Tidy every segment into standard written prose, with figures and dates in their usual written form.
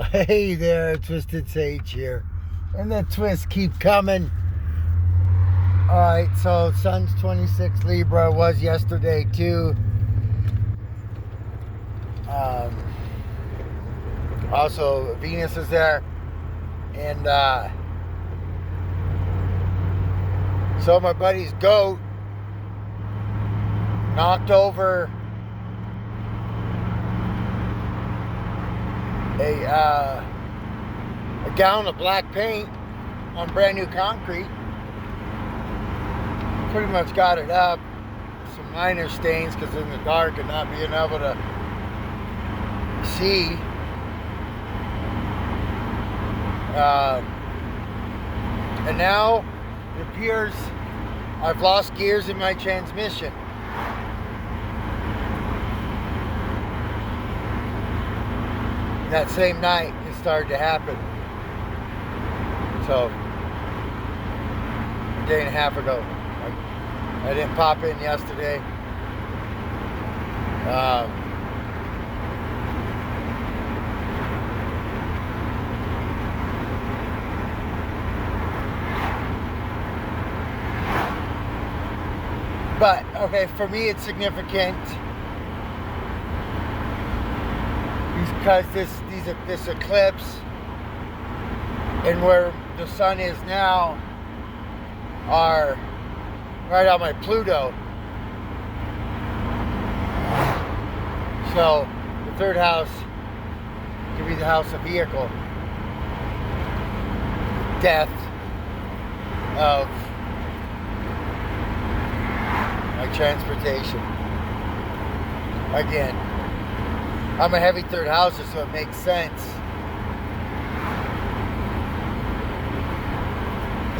Hey there, Twisted Sage here. And the twists keep coming. Alright, so Sun's 26 Libra, was yesterday too. Also, Venus is there. And so my buddy's goat knocked over a gallon of black paint on brand new concrete. Pretty much got it up. Some minor stains because in the dark and not being able to see. And now it appears I've lost gears in my transmission. That same night it started to happen. So a day and a half ago. I didn't pop in yesterday. But okay, for me it's significant because this eclipse and where the sun is now are right on my Pluto. So the third house could be the house of vehicle, death of my transportation. Again, I'm a heavy third houser, so it makes sense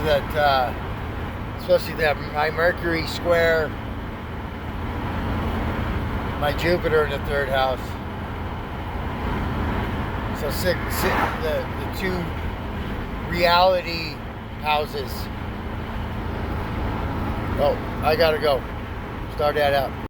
that especially that my Mercury square my Jupiter in the third house. So the two reality houses. Oh, I gotta go. Start that out.